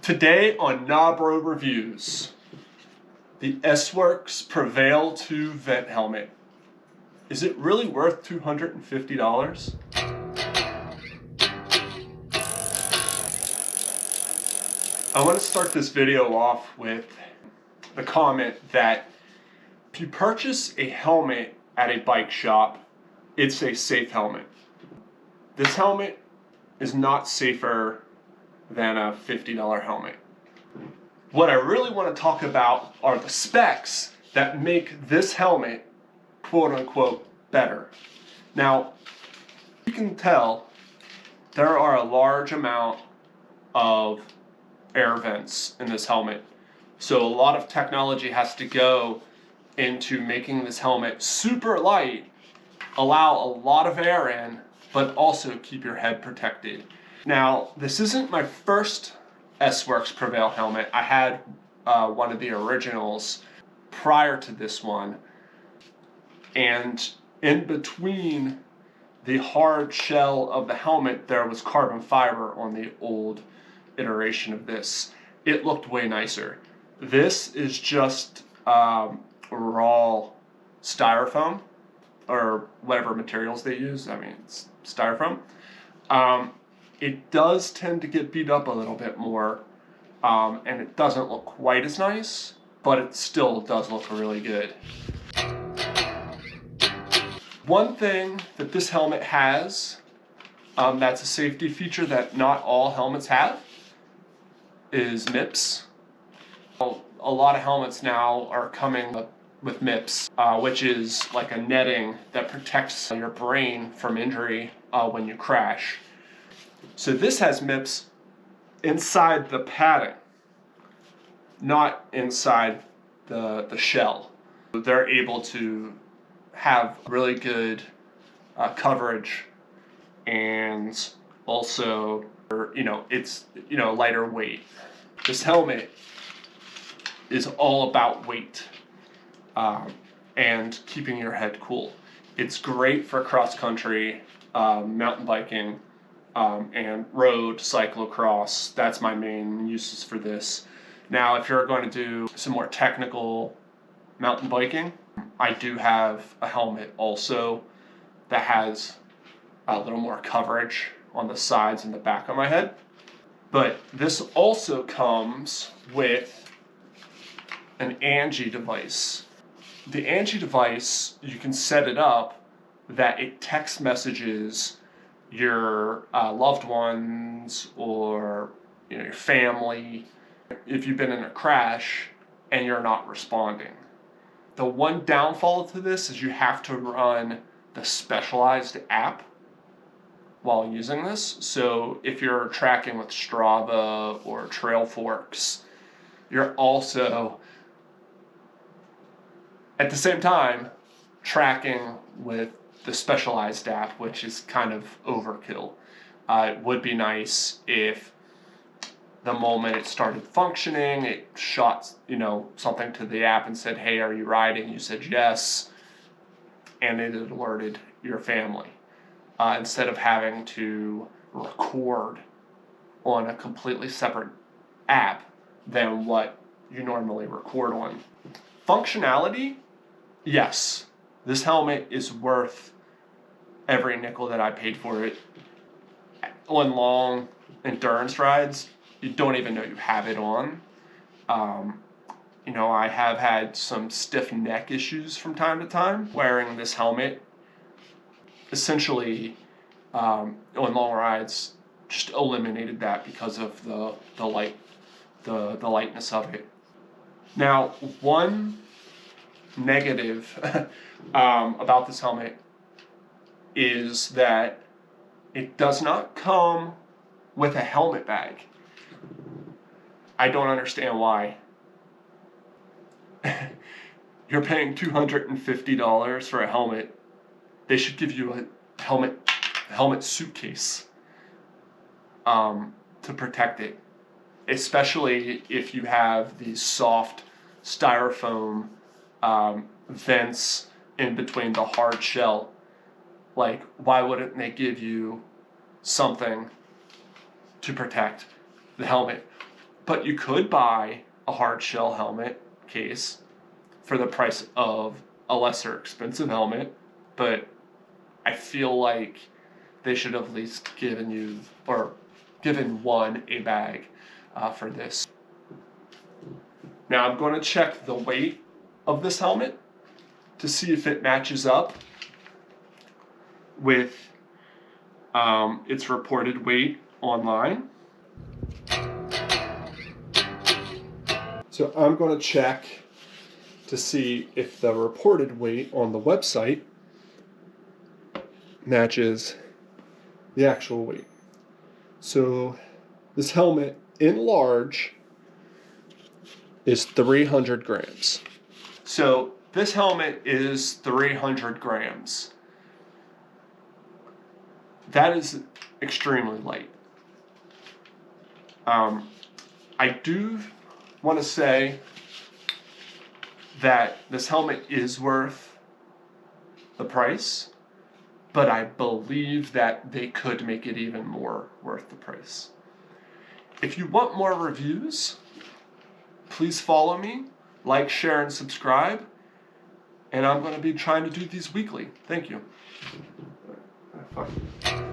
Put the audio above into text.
Today on Brob Reviews, the S-Works Prevail II vent helmet. Is it really worth $250? I want to start this video off with the comment that if you purchase a helmet at a bike shop, it's a safe helmet. This helmet is not safer than a $50 helmet. What I really want to talk about are the specs that make this helmet quote unquote better. Now, you can tell there are a large amount of air vents in this helmet. So a lot of technology has to go into making this helmet super light, allow a lot of air in, but also keep your head protected. Now, this isn't my first S-Works Prevail helmet. I had one of the originals prior to this one. And in between the hard shell of the helmet, there was carbon fiber on the old iteration of this. It looked way nicer. This is just raw styrofoam, or whatever materials they use. I mean, it's styrofoam. It does tend to get beat up a little bit more, and it doesn't look quite as nice, but it still does look really good. One thing that this helmet has, that's a safety feature that not all helmets have, is MIPS. A lot of helmets now are coming with MIPS, which is like a netting that protects your brain from injury when you crash. So this has MIPS inside the padding, not inside the shell. They're able to have really good coverage, and also, it's lighter weight. This helmet is all about weight and keeping your head cool. It's great for cross country, mountain biking, and road cyclocross. That's my main uses for this. Now, if you're going to do some more technical mountain biking, I do have a helmet also that has a little more coverage on the sides and the back of my head. But this also comes with an Angie device. The Angie device, you can set it up that it text messages your loved ones or your family if you've been in a crash and you're not responding. The one downfall to this is you have to run the specialized app while using this. So if you're tracking with Strava or Trailforks, you're also at the same time tracking with the specialized app, which is kind of overkill. It would be nice if the moment it started functioning, it shot something to the app and said, "Hey, are you riding?" You said yes, and it alerted your family, instead of having to record on a completely separate app than what you normally record on. Functionality, yes, this helmet is worth every nickel that I paid for it. On long endurance rides, you don't even know you have it on. I have had some stiff neck issues from time to time wearing this helmet. Essentially, on long rides, just eliminated that because of the lightness of it. Now, one negative about this helmet is that it does not come with a helmet bag. I don't understand why. You're paying $250 for a helmet. They should give you a helmet suitcase to protect it, especially if you have these soft styrofoam vents in between the hard shell. Like, why wouldn't they give you something to protect the helmet? But you could buy a hard shell helmet case for the price of a lesser expensive helmet, but I feel like they should have at least given you, or given one, a bag for this. Now I'm going to check the weight of this helmet to see if it matches up with its reported weight online. So I'm going to check to see if the reported weight on the website matches the actual weight. So this helmet in large is 300 grams. So this helmet is 300 grams. That is extremely light. I do want to say that this helmet is worth the price, but I believe that they could make it even more worth the price. If you want more reviews, please follow me, like, share, and subscribe. And I'm going to be trying to do these weekly. Thank you. Fine.